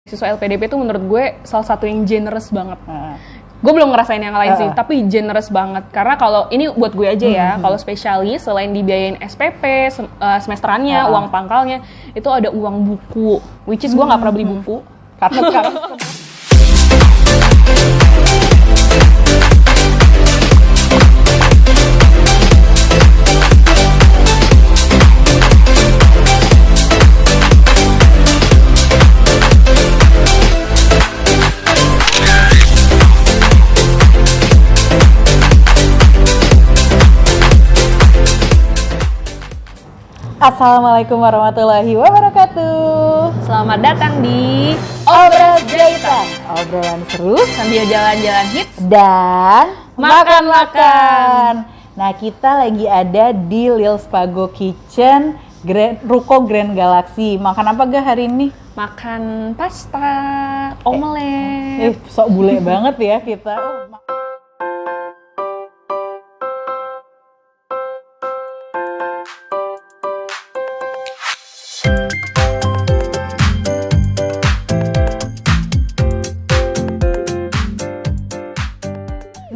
Siswa LPDP itu menurut gue salah satu yang generous banget. Gue belum ngerasain yang lain sih, tapi generous banget. Karena kalau ini buat gue aja ya, kalau spesialis selain dibiayain SPP, semesterannya, uang pangkalnya, itu ada uang buku. Which is gue nggak pernah beli buku. Karena sekarang Assalamualaikum warahmatullahi wabarakatuh. selamat datang di Obras Jahitan, obrolan seru sambil jalan-jalan hits dan makan-makan. Nah, kita lagi ada di Lil Spago Kitchen, Ruko Grand Galaxy. Makan apa gak hari ini? Makan pasta, omelet. Sok bule banget ya kita.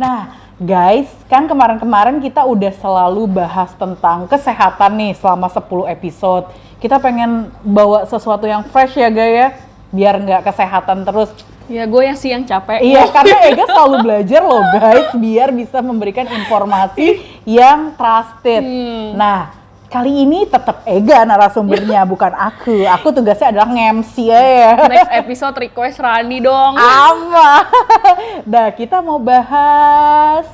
Nah, guys, kan kemarin-kemarin kita udah selalu bahas tentang kesehatan nih selama 10 episode. Kita pengen bawa sesuatu yang fresh ya, Gaya, biar nggak kesehatan terus. Ya gue yang capek. Iya, karena Ega selalu belajar loh, guys, biar bisa memberikan informasi yang trusted. Nah, kali ini tetap Ega narasumbernya, bukan aku. Aku tugasnya adalah nge-MC ya. Next episode request Rani dong. Ama. Nah, kita mau bahas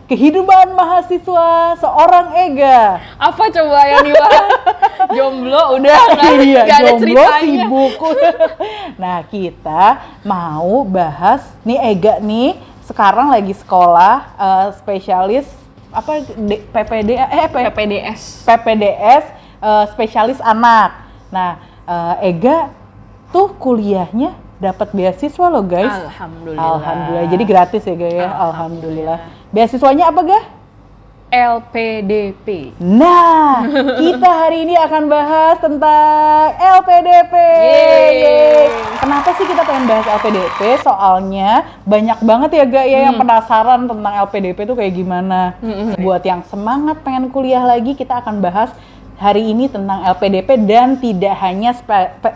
kehidupan mahasiswa seorang Ega. Apa coba yang dibahas? Jomblo udah nggak Iya, ada jomblo ceritanya. sibuk. Nah, kita mau bahas nih Ega nih sekarang lagi sekolah spesialis apa PPDS. Spesialis anak. Nah, Ega tuh kuliahnya dapat beasiswa loh, guys. Alhamdulillah. Jadi gratis ya, Ga ya. Alhamdulillah. Beasiswanya apa, Ga? LPDP. Nah, kita hari ini akan bahas tentang LPDP. Yeay. Kenapa sih kita pengen bahas LPDP? Soalnya banyak banget ya, Ga, ya yang penasaran tentang LPDP itu kayak gimana. Buat yang semangat pengen kuliah lagi, kita akan bahas hari ini tentang LPDP dan tidak hanya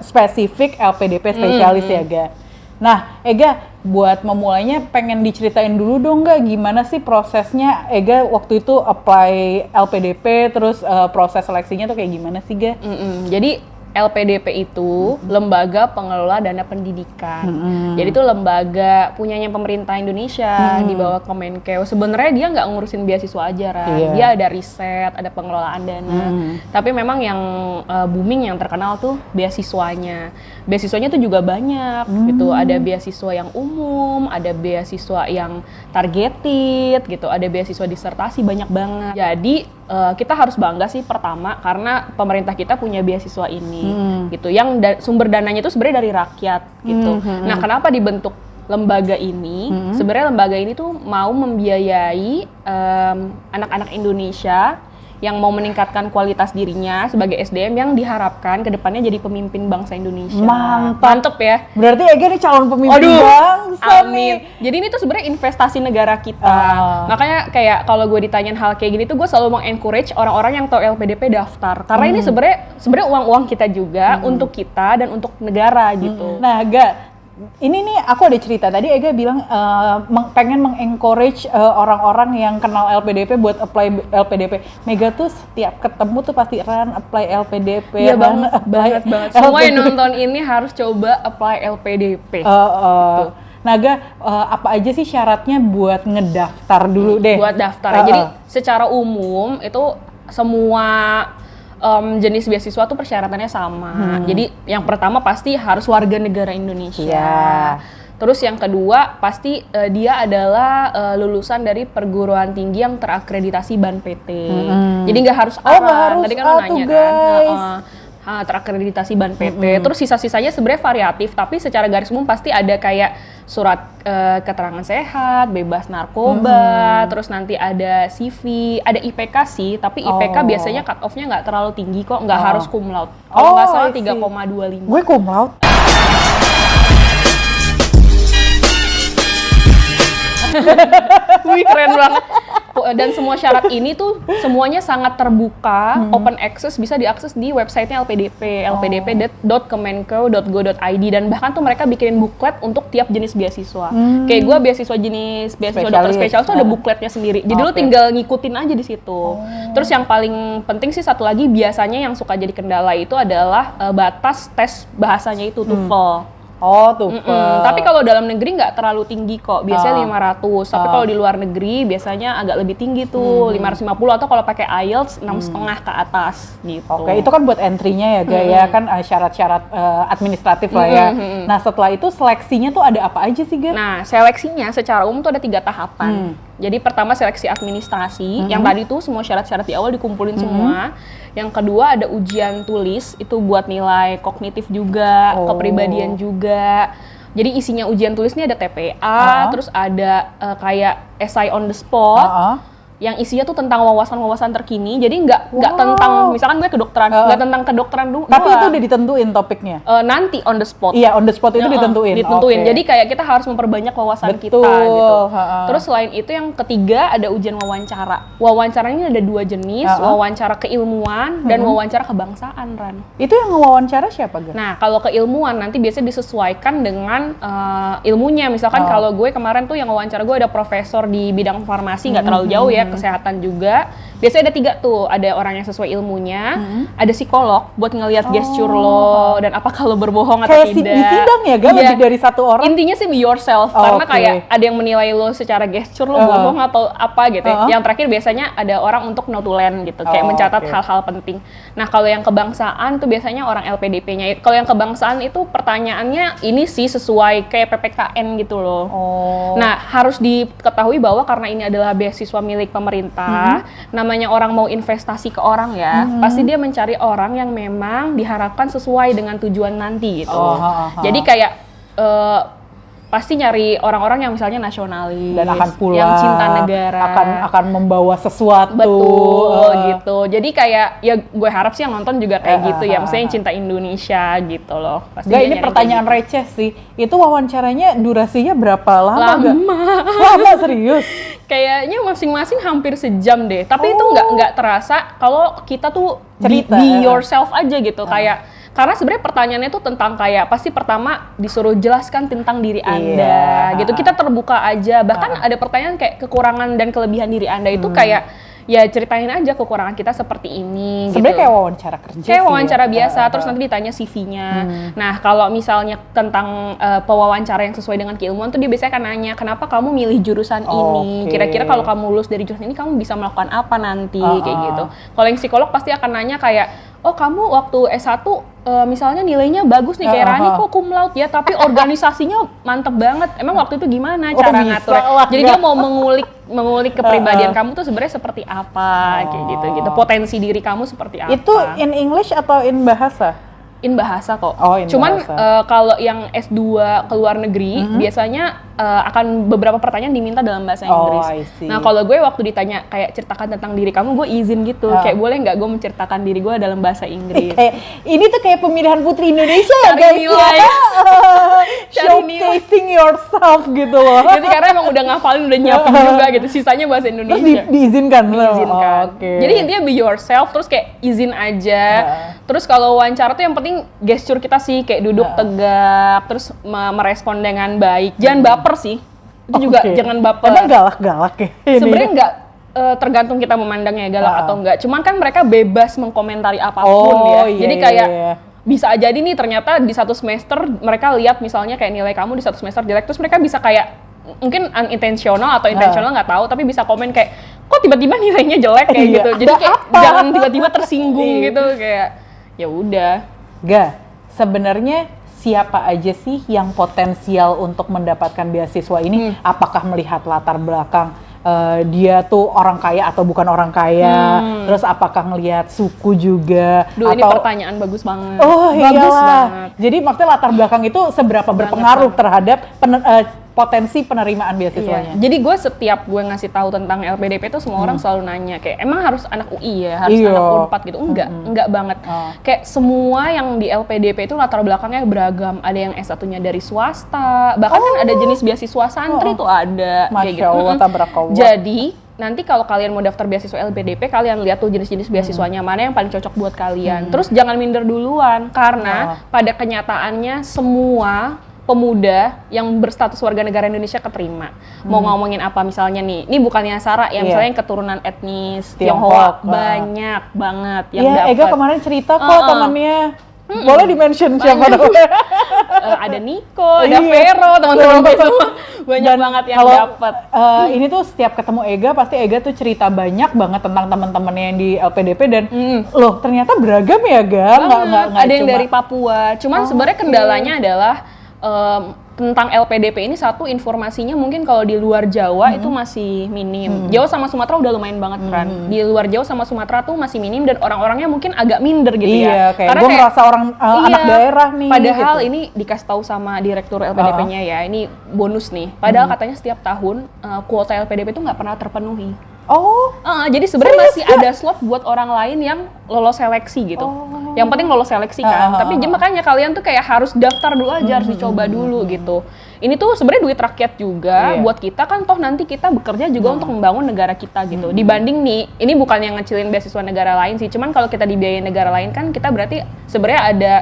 spesifik LPDP spesialis ya, Ga. Nah, Ega, buat memulainya pengen diceritain dulu dong, Ga, gimana sih prosesnya Ega waktu itu apply LPDP, terus proses seleksinya tuh kayak gimana sih, Ga? Jadi LPDP itu lembaga pengelola dana pendidikan. Jadi itu lembaga punyanya pemerintah Indonesia di bawah Kemenkeu. Sebenarnya dia nggak ngurusin beasiswa aja, Ran. Iya. Dia ada riset, ada pengelolaan dana. Tapi memang yang booming, yang terkenal tuh beasiswanya. Beasiswanya tuh juga banyak gitu. Ada beasiswa yang umum, ada beasiswa yang targeted gitu, ada beasiswa disertasi, banyak banget. Jadi kita harus bangga sih pertama karena pemerintah kita punya beasiswa ini gitu, yang sumber dananya itu sebenarnya dari rakyat gitu. Nah, kenapa dibentuk lembaga ini? Sebenarnya lembaga ini tuh mau membiayai anak-anak Indonesia yang mau meningkatkan kualitas dirinya sebagai SDM yang diharapkan kedepannya jadi pemimpin bangsa Indonesia. Mantep ya. Berarti Ega nih calon pemimpin bangsa Amin. nih. Jadi ini tuh sebenarnya investasi negara kita. Makanya kayak kalau gue ditanyain hal kayak gini tuh gue selalu mengencourage orang-orang yang tahu LPDP daftar. Karena ini sebenarnya uang-uang kita juga untuk kita dan untuk negara gitu. Nah, Ga, ini nih aku ada cerita. Tadi Ega bilang pengen mengencourage orang-orang yang kenal LPDP buat apply LPDP. Mega tuh setiap ketemu tuh pasti apply LPDP. Iya banget. Semua yang nonton ini harus coba apply LPDP. Gitu. Nah, Ga, apa aja sih syaratnya buat ngedaftar dulu deh? Buat daftar. Jadi secara umum itu semua jenis beasiswa tuh persyaratannya sama. Jadi yang pertama pasti harus warga negara Indonesia. Yeah. Terus yang kedua pasti dia adalah lulusan dari perguruan tinggi yang terakreditasi BAN-PT. Jadi nggak harus ARAN. Tadi kan lo nanya kan. Terakreditasi BAN-PT. Terus sisa-sisanya sebenarnya variatif, tapi secara garis umum pasti ada kayak surat keterangan sehat, bebas narkoba, terus nanti ada CV, ada IPK sih, tapi IPK biasanya cut off-nya nggak terlalu tinggi kok, nggak harus cum laude. Kalau nggak salah 3,25. Gue cum laude. banget. Dan semua syarat ini tuh semuanya sangat terbuka, open access, bisa diakses di websitenya LPDP, lpdp.kemenko.go.id, dan bahkan tuh mereka bikinin buklet untuk tiap jenis beasiswa. Kayak gue beasiswa dokter spesial tuh ada bukletnya sendiri. Jadi lu tinggal ngikutin aja di situ. Terus yang paling penting sih satu lagi, biasanya yang suka jadi kendala itu adalah batas tes bahasanya itu TOEFL. Oh, TOEFL. Tapi kalau dalam negeri nggak terlalu tinggi kok, biasanya 500. Tapi kalau di luar negeri biasanya agak lebih tinggi tuh, 550, atau kalau pakai IELTS 6,5 ke atas gitu. Oke, itu kan buat entry-nya ya, ya kan syarat-syarat administratif lah ya. Nah, setelah itu seleksinya tuh ada apa aja sih, Ga? Nah, seleksinya secara umum tuh ada 3 tahapan. Jadi pertama seleksi administrasi, yang tadi tuh semua syarat-syarat di awal dikumpulin semua. Yang kedua ada ujian tulis, itu buat nilai kognitif juga, kepribadian juga. Jadi isinya ujian tulis ini ada TPA, terus ada kayak essay on the spot. Yang isinya tuh tentang wawasan-wawasan terkini, jadi nggak tentang, misalkan gue kedokteran, nggak tentang kedokteran dulu. Tapi itu udah ditentuin topiknya? Nanti on the spot. Iya, on the spot itu ditentuin. Jadi kayak kita harus memperbanyak wawasan kita gitu. Terus selain itu yang ketiga ada ujian wawancara. Wawancaranya ada 2 jenis, wawancara keilmuan dan wawancara kebangsaan, Ran. Itu yang wawancara siapa, Ga? Nah, kalau keilmuan nanti biasanya disesuaikan dengan ilmunya. Misalkan kalau gue kemarin tuh yang wawancara gue ada profesor di bidang farmasi, nggak terlalu jauh ya, kesehatan juga. Biasanya ada 3 tuh, ada orang yang sesuai ilmunya, ada psikolog buat ngelihat gesture lo dan apa kalau berbohong atau kayak tidak. Di sidang ya, Ga? Lebih dari 1 orang? Intinya sih be yourself, karena kayak ada yang menilai lo secara gesture lo bohong atau apa gitu ya. Yang terakhir biasanya ada orang untuk notulen gitu, kayak mencatat hal-hal penting. Nah, kalau yang kebangsaan tuh biasanya orang LPDP-nya. Kalau yang kebangsaan itu pertanyaannya ini sih sesuai kayak PPKN gitu loh. Nah, harus diketahui bahwa karena ini adalah beasiswa milik pemerintah, namanya orang mau investasi ke orang ya, pasti dia mencari orang yang memang diharapkan sesuai dengan tujuan nanti gitu. Jadi kayak pasti nyari orang-orang yang misalnya nasionalis dan akan pulang, yang cinta negara, akan membawa sesuatu. Betul gitu. Jadi kayak ya gue harap sih yang nonton juga kayak gitu ya, maksudnya yang cinta Indonesia gitu loh. Pasti ini pertanyaan gitu. Receh sih. Itu wawancaranya durasinya berapa lama? Lama serius. Kayaknya masing-masing hampir sejam deh. Tapi itu nggak terasa kalau kita tuh cerita, be yourself aja gitu. Kayak karena sebenarnya pertanyaannya itu tentang kayak pasti pertama disuruh jelaskan tentang diri Anda gitu. Kita terbuka aja. Bahkan ada pertanyaan kayak kekurangan dan kelebihan diri Anda itu kayak ya ceritain aja kekurangan kita seperti ini. Sebenarnya gitu. Kayak wawancara kerja. Kayak wawancara biasa. Terus nanti ditanya CV-nya. Nah, kalau misalnya tentang pewawancara yang sesuai dengan keilmuan tuh dia biasanya akan nanya kenapa kamu milih jurusan ini. Kira-kira kalau kamu lulus dari jurusan ini kamu bisa melakukan apa nanti kayak gitu. Kalau yang psikolog pasti akan nanya kayak oh kamu waktu S1 misalnya nilainya bagus nih kayak Rani kok cum laude ya, tapi organisasinya mantep banget. Emang waktu itu gimana cara ngatur? Jadi dia mau mengulik kepribadian kamu tuh sebenarnya seperti apa kayak gitu. Potensi diri kamu seperti apa. Itu in English atau in bahasa? In bahasa kok. Cuman kalau yang S2 ke luar negeri biasanya akan beberapa pertanyaan diminta dalam bahasa Inggris. Nah, kalau gue waktu ditanya kayak ceritakan tentang diri kamu, gue izin gitu. Kayak boleh nggak gue menceritakan diri gue dalam bahasa Inggris. Ini tuh kayak pemilihan Putri Indonesia ya guys. Nilai. Showcasing yourself gitu loh. Jadi karena emang udah ngafalin, udah nyiapin juga gitu. Sisanya bahasa Indonesia. Terus diizinkan? Diizinkan. Jadi intinya be yourself, terus kayak izin aja. Terus kalau wawancara tuh yang penting gesture kita sih kayak duduk tegak, terus merespon dengan baik. Jangan baper sih. Itu juga jangan baper. Emang galak-galak ya? Sebenarnya enggak tergantung kita memandangnya galak atau enggak. Cuman kan mereka bebas mengkomentari apapun ya. Jadi kayak bisa aja nih ternyata di 1 semester mereka lihat misalnya kayak nilai kamu di 1 semester jelek, terus mereka bisa kayak mungkin unintentional atau intentional nggak tahu, tapi bisa komen kayak kok tiba-tiba nilainya jelek kayak gitu. Jadi kayak jangan tiba-tiba tersinggung gitu, kayak ya udah. Ga, sebenarnya siapa aja sih yang potensial untuk mendapatkan beasiswa ini? Apakah melihat latar belakang dia tuh orang kaya atau bukan orang kaya? Terus apakah ngelihat suku juga? Ini pertanyaan bagus banget. Bagus banget. Jadi maksudnya latar belakang itu seberapa berpengaruh terhadap potensi penerimaan beasiswanya. Jadi gue setiap gue ngasih tahu tentang LPDP itu semua orang selalu nanya kayak emang harus anak UI ya, harus anak Unpad gitu. Enggak banget. Kayak semua yang di LPDP itu latar belakangnya beragam. Ada yang S1-nya dari swasta, bahkan kan ada jenis beasiswa santri tuh ada. Masya Allah, tabarakallah. Jadi nanti kalau kalian mau daftar beasiswa LPDP, kalian lihat tuh jenis-jenis beasiswanya mana yang paling cocok buat kalian. Terus jangan minder duluan, karena pada kenyataannya semua pemuda yang berstatus warga negara Indonesia keterima. Mau ngomongin apa misalnya nih, ini bukannya Sarah ya, misalnya yang keturunan etnis Tionghoa, banyak banget yang dapat. Ega kemarin cerita kok temannya. Boleh di-mention siapa dong? Ada Niko, ada Vero, teman-teman gue semua. Banyak banget yang dapat. Ini tuh setiap ketemu Ega, pasti Ega tuh cerita banyak banget tentang teman-temannya yang di LPDP dan loh ternyata beragam ya, Ga? Nggak ada yang dari Papua. Cuman sebenarnya kendalanya adalah tentang LPDP ini satu, informasinya mungkin kalau di luar Jawa itu masih minim. Jawa sama Sumatera udah lumayan banget kan. Di luar Jawa sama Sumatera tuh masih minim dan orang-orangnya mungkin agak minder gitu ya. Karena gue merasa orang anak daerah nih. Padahal gitu. Ini dikasih tahu sama direktur LPDP-nya ya, ini bonus nih. Padahal katanya setiap tahun kuota LPDP itu nggak pernah terpenuhi. Jadi sebenarnya masih ada slot buat orang lain yang lolos seleksi gitu. Yang penting lolos seleksi kan. Tapi makanya kalian tuh kayak harus daftar dulu aja, harus dicoba dulu gitu. Ini tuh sebenarnya duit rakyat juga buat kita kan, toh nanti kita bekerja juga untuk membangun negara kita gitu. Dibanding nih, ini bukan yang ngecilin beasiswa negara lain sih. Cuman kalau kita dibiayain negara lain kan kita berarti sebenarnya ada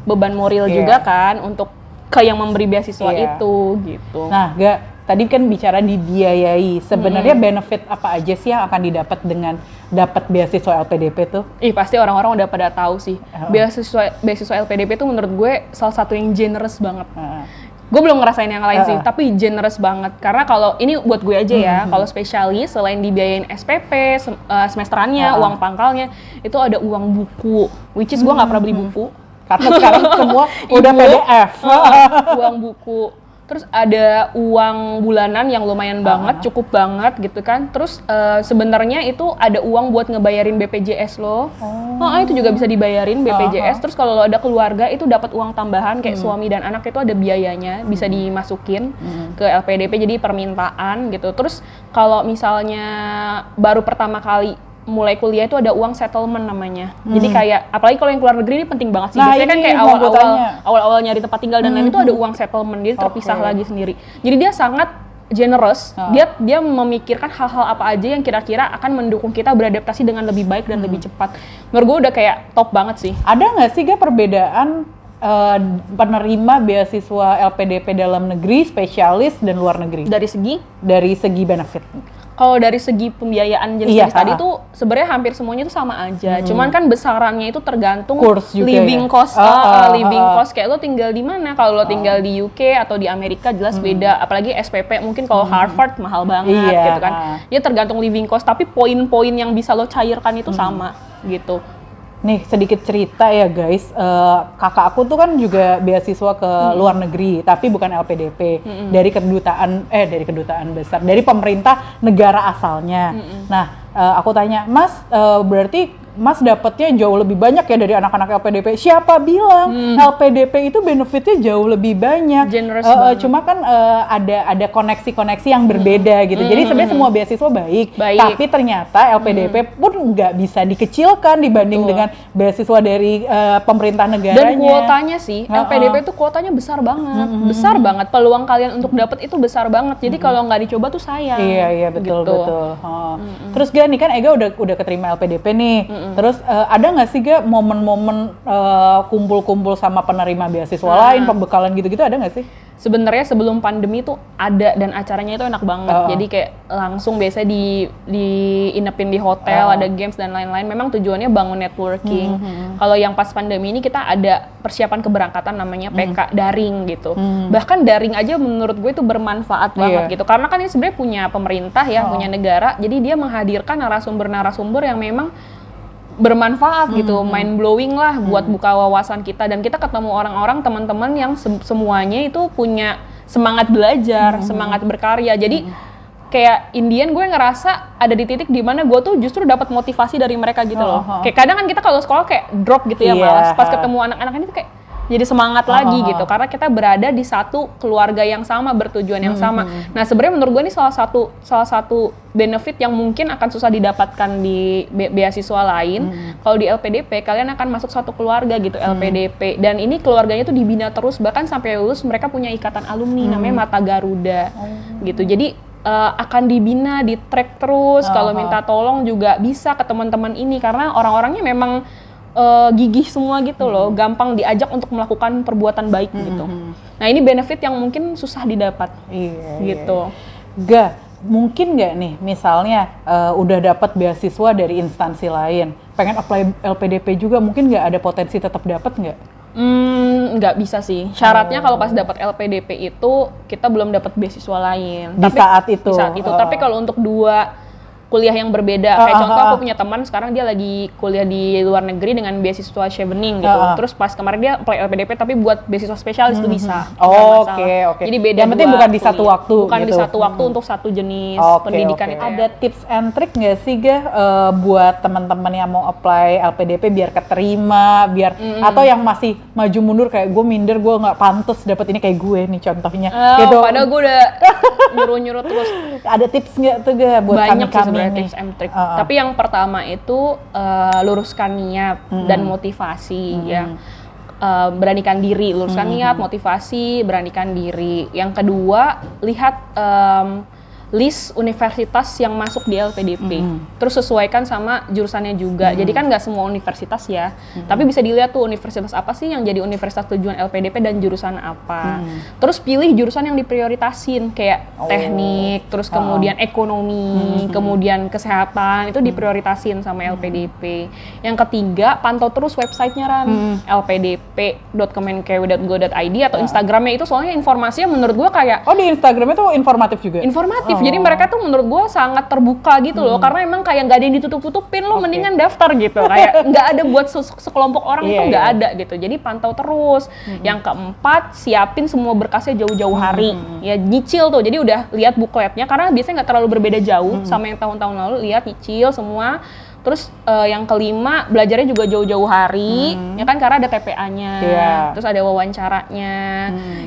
beban moral juga kan untuk ke yang memberi beasiswa itu gitu. Nah, tadi kan bicara dibiayai. Sebenarnya benefit apa aja sih yang akan didapat dengan dapat beasiswa LPDP tuh? Pasti orang-orang udah pada tahu sih. Beasiswa LPDP tuh menurut gue salah satu yang generous banget. Gue belum ngerasain yang lain sih, tapi generous banget. Karena kalau ini buat gue aja ya, kalau spesialis selain dibiayain SPP, semesterannya, uang pangkalnya, itu ada uang buku. Which is gue nggak pernah beli buku. Karena sekarang semua udah PDF. Uang buku. Terus ada uang bulanan yang lumayan banget, cukup banget gitu kan. Terus sebenarnya itu ada uang buat ngebayarin BPJS lo. Itu juga bisa dibayarin BPJS. Terus kalau lo ada keluarga itu dapat uang tambahan kayak suami dan anak itu ada biayanya, bisa dimasukin ke LPDP jadi permintaan gitu. Terus kalau misalnya baru pertama kali mulai kuliah itu ada uang settlement namanya. Jadi kayak apalagi kalau yang keluar negeri ini penting banget sih. Biasanya kan kayak awal-awal nyari tempat tinggal dan lain itu ada uang settlement, jadi terpisah lagi sendiri. Jadi dia sangat generous. Dia memikirkan hal-hal apa aja yang kira-kira akan mendukung kita beradaptasi dengan lebih baik dan lebih cepat. Menurut gue udah kayak top banget sih. Ada nggak sih perbedaan penerima beasiswa LPDP dalam negeri, spesialis dan luar negeri? Dari segi benefit. Kalau dari segi pembiayaan jenis tadi tuh sebenarnya hampir semuanya itu sama aja. Cuman kan besarannya itu tergantung living cost, living cost kayak lo tinggal di mana. Kalau lo tinggal di UK atau di Amerika jelas beda. Apalagi SPP mungkin kalau Harvard mahal banget gitu kan. Ya tergantung living cost. Tapi poin-poin yang bisa lo cairkan itu sama gitu. Nih sedikit cerita ya guys, kakak aku tuh kan juga beasiswa ke luar negeri, tapi bukan LPDP, dari kedutaan besar, dari pemerintah negara asalnya. Nah, aku tanya, Mas, berarti Mas dapatnya jauh lebih banyak ya dari anak-anak LPDP. Siapa bilang LPDP itu benefitnya jauh lebih banyak? Cuma kan ada koneksi-koneksi yang berbeda gitu. Jadi sebenarnya semua beasiswa baik, tapi ternyata LPDP pun nggak bisa dikecilkan dibanding dengan beasiswa dari pemerintah negaranya. Dan kuotanya sih, LPDP itu kuotanya besar banget, besar banget. Peluang kalian untuk dapat itu besar banget. Jadi kalau nggak dicoba tuh sayang. Iya betul gitu. betul. Terus Ga nih kan Ega udah keterima LPDP nih. Terus ada nggak sih Ga momen-momen kumpul-kumpul sama penerima beasiswa lain, pembekalan gitu-gitu ada nggak sih? Sebenarnya sebelum pandemi tuh ada dan acaranya itu enak banget. Jadi kayak langsung biasanya diinepin di hotel, ada games dan lain-lain. Memang tujuannya bangun networking. Kalau yang pas pandemi ini kita ada persiapan keberangkatan namanya PK daring gitu. Bahkan daring aja menurut gue itu bermanfaat banget gitu. Karena kan ini sebenarnya punya pemerintah ya, punya negara. Jadi dia menghadirkan narasumber-narasumber yang memang bermanfaat gitu, mind blowing lah buat buka wawasan kita, dan kita ketemu orang-orang teman-teman yang semuanya itu punya semangat belajar, semangat berkarya. Jadi kayak Indian gue ngerasa ada di titik di mana gue tuh justru dapat motivasi dari mereka gitu loh. Kayak kadang kan kita kalau sekolah kayak drop gitu ya, malas. Pas ketemu anak-anak ini tuh kayak jadi semangat lagi gitu, karena kita berada di satu keluarga yang sama, bertujuan yang sama. Nah sebenarnya menurut gue ini salah satu benefit yang mungkin akan susah didapatkan di beasiswa lain. Kalau di LPDP kalian akan masuk satu keluarga gitu, LPDP, dan ini keluarganya tuh dibina terus, bahkan sampai lulus mereka punya ikatan alumni namanya Mata Garuda gitu. Jadi akan dibina, di track terus. Kalau minta tolong juga bisa ke teman-teman ini, karena orang-orangnya memang gigih semua gitu loh, gampang diajak untuk melakukan perbuatan baik gitu. Nah ini benefit yang mungkin susah didapat gitu. Mungkin nggak nih misalnya udah dapat beasiswa dari instansi lain, pengen apply LPDP juga, mungkin nggak ada potensi tetap dapat nggak? Nggak bisa sih. Syaratnya kalau pas dapat LPDP itu kita belum dapat beasiswa lain. Di saat itu. Tapi kalau untuk dua kuliah yang berbeda, kayak contoh aku punya teman sekarang dia lagi kuliah di luar negeri dengan beasiswa Chevening gitu. Terus pas kemarin dia apply LPDP tapi buat beasiswa spesialis itu bisa. Oke. Jadi beda. Yang penting bukan di satu waktu. Bukan gitu. di satu waktu untuk satu jenis pendidikan itu. Ada tips and trick nggak sih buat teman-teman yang mau apply LPDP biar keterima, atau yang masih maju mundur kayak gue minder, gue nggak pantas dapat ini kayak gue nih contohnya. Gitu. Padahal gue udah nyuruh terus. Ada tips nggak tuh buat kami? Tips and trick. Tapi yang pertama itu luruskan niat dan motivasi ya. Beranikan diri, luruskan niat, motivasi, beranikan diri. Yang kedua, lihat list universitas yang masuk di LPDP. Terus sesuaikan sama jurusannya juga. Jadi kan nggak semua universitas ya. Tapi bisa dilihat tuh universitas apa sih yang jadi universitas tujuan LPDP dan jurusan apa. Terus pilih jurusan yang diprioritasin kayak teknik, terus kemudian ekonomi, kemudian kesehatan, itu diprioritasin sama LPDP. Yang ketiga, pantau terus websitenya lpdp.kemenkeu.go.id atau Instagramnya itu, soalnya informasinya menurut gua kayak di Instagramnya tuh informatif juga? Informatif. Jadi mereka tuh menurut gue sangat terbuka gitu loh, karena emang kayak nggak ada yang ditutup-tutupin, lo mendingan daftar gitu, kayak nggak ada buat sekelompok orang itu nggak ada gitu. Jadi pantau terus. Yang keempat, siapin semua berkasnya jauh-jauh hari, ya nyicil tuh. Jadi udah lihat bukletnya, karena biasanya nggak terlalu berbeda jauh sama yang tahun-tahun lalu. Lihat, nyicil semua. Terus yang kelima, belajarnya juga jauh-jauh hari, ya kan, karena ada TPA-nya, terus ada wawancaranya.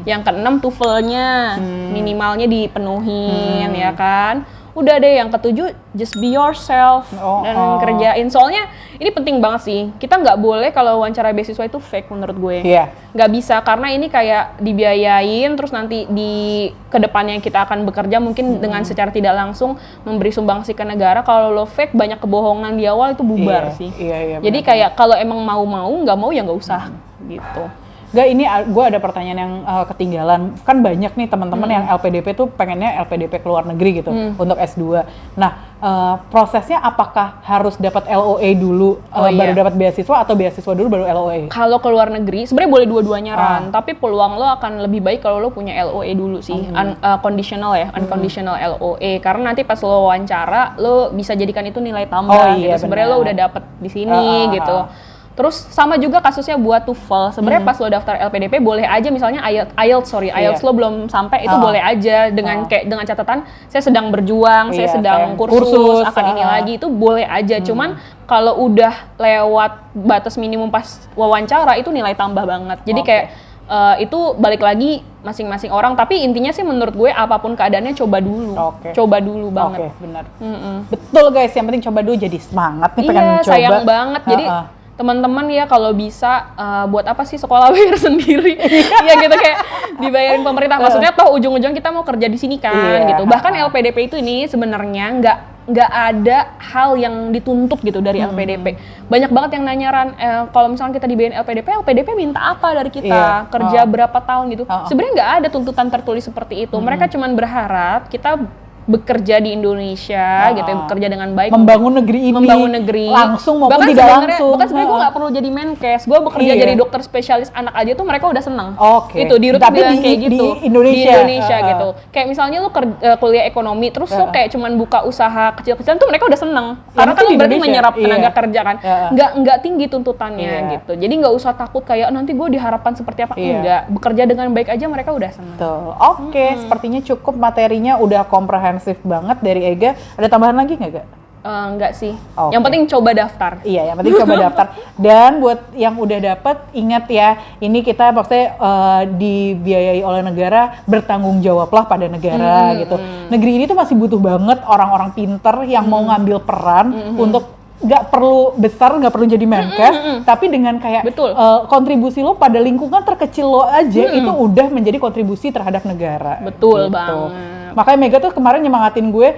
Yang keenam, TOEFL-nya minimalnya dipenuhin, ya kan. Udah deh, yang ketujuh, just be yourself dan kerjain. Soalnya ini penting banget sih, kita nggak boleh kalau wawancara beasiswa itu fake menurut gue. Nggak bisa, karena ini kayak dibiayain, terus nanti di kedepannya kita akan bekerja mungkin dengan secara tidak langsung memberi sumbangsi ke negara. Kalau lo fake, banyak kebohongan di awal, itu bubar sih. Jadi kayak kalau emang mau, nggak mau ya nggak usah gitu. Ini gue ada pertanyaan yang ketinggalan. Kan banyak nih teman-teman yang LPDP tuh pengennya LPDP ke luar negeri gitu untuk S2. Nah, prosesnya apakah harus dapat LOE dulu baru dapat beasiswa, atau beasiswa dulu baru LOE? Kalau ke luar negeri sebenarnya boleh dua-duanya tapi peluang lo akan lebih baik kalau lo punya LOE dulu sih. Conditional ya, unconditional LOE. Karena nanti pas lo wawancara, lo bisa jadikan itu nilai tambah gitu. Sebenarnya lo udah dapet di sini gitu. Terus sama juga kasusnya buat TOEFL. Sebenarnya pas lo daftar LPDP boleh aja, misalnya IELTS lo belum sampai, itu boleh aja dengan dengan catatan saya sedang berjuang, saya sedang kursus akan ini lagi, itu boleh aja. Cuman kalau udah lewat batas minimum pas wawancara, itu nilai tambah banget. Jadi kayak itu balik lagi masing-masing orang, tapi intinya sih menurut gue apapun keadaannya coba dulu. Coba dulu banget. Benar. Betul guys, yang penting coba dulu, jadi semangat nih pengen mencoba. Sayang banget. Jadi teman-teman ya kalau bisa buat apa sih sekolah bayar sendiri? Ya gitu, kayak dibayarin pemerintah. Maksudnya toh ujung-ujung kita mau kerja di sini kan gitu. Bahkan LPDP itu ini sebenarnya nggak ada hal yang dituntut gitu dari LPDP. Banyak banget yang nanya, Ran, kalau misalnya kita dibayarin LPDP minta apa dari kita? Kerja berapa tahun gitu? Sebenarnya nggak ada tuntutan tertulis seperti itu. Mereka cuman berharap kita bekerja di Indonesia gitu ya, bekerja dengan baik, membangun negeri langsung maupun tidak langsung. Bahkan sebenarnya gue nggak perlu jadi Menkes, gue bekerja jadi dokter spesialis anak aja tuh mereka udah seneng. Itu di Rut bilang kayak gitu di Indonesia gitu. Kayak misalnya lu kuliah ekonomi terus lu kayak cuman buka usaha kecil-kecilan tuh mereka udah seneng, karena kan lu berarti menyerap tenaga kerja kan. Nggak tinggi tuntutannya gitu. Jadi nggak usah takut kayak nanti gue diharapkan seperti apa. Enggak, bekerja dengan baik aja mereka udah seneng. Sepertinya cukup, materinya udah komprehensif banget dari Ega. Ada tambahan lagi nggak, Gak? Enggak sih. Oke. Yang penting coba daftar. Iya, yang penting coba daftar. Dan buat yang udah dapet, ingat ya, ini kita maksudnya dibiayai oleh negara, bertanggung jawablah pada negara gitu. Negeri ini tuh masih butuh banget orang-orang pinter yang mau ngambil peran untuk nggak perlu besar, nggak perlu jadi Menkes, tapi dengan kayak kontribusi lo pada lingkungan terkecil lo aja itu udah menjadi kontribusi terhadap negara. Betul gitu. banget. Makanya Mega tuh kemarin nyemangatin gue,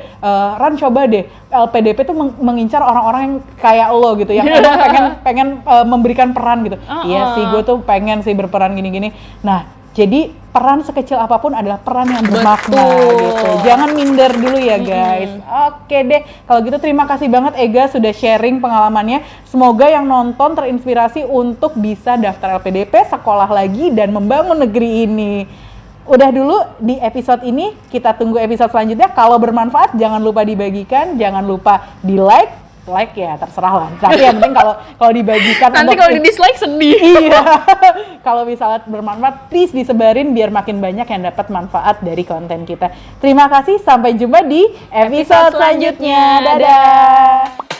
Ran coba deh LPDP tuh mengincar orang-orang yang kayak lo gitu, yang emang pengen memberikan peran gitu. Iya sih, gue tuh pengen sih berperan gini-gini. Nah, jadi peran sekecil apapun adalah peran yang bermakna gitu. Jangan minder dulu ya guys. Oke deh, kalau gitu terima kasih banget Ega sudah sharing pengalamannya. Semoga yang nonton terinspirasi untuk bisa daftar LPDP, sekolah lagi, dan membangun negeri ini. Udah dulu di episode ini, kita tunggu episode selanjutnya. Kalau bermanfaat jangan lupa dibagikan, jangan lupa di like ya terserah lah. Tapi yang penting kalau dibagikan nanti kalau di dislike sedih. Iya. Kalau misalnya bermanfaat, please disebarin biar makin banyak yang dapat manfaat dari konten kita. Terima kasih, sampai jumpa di episode selanjutnya. Dadah.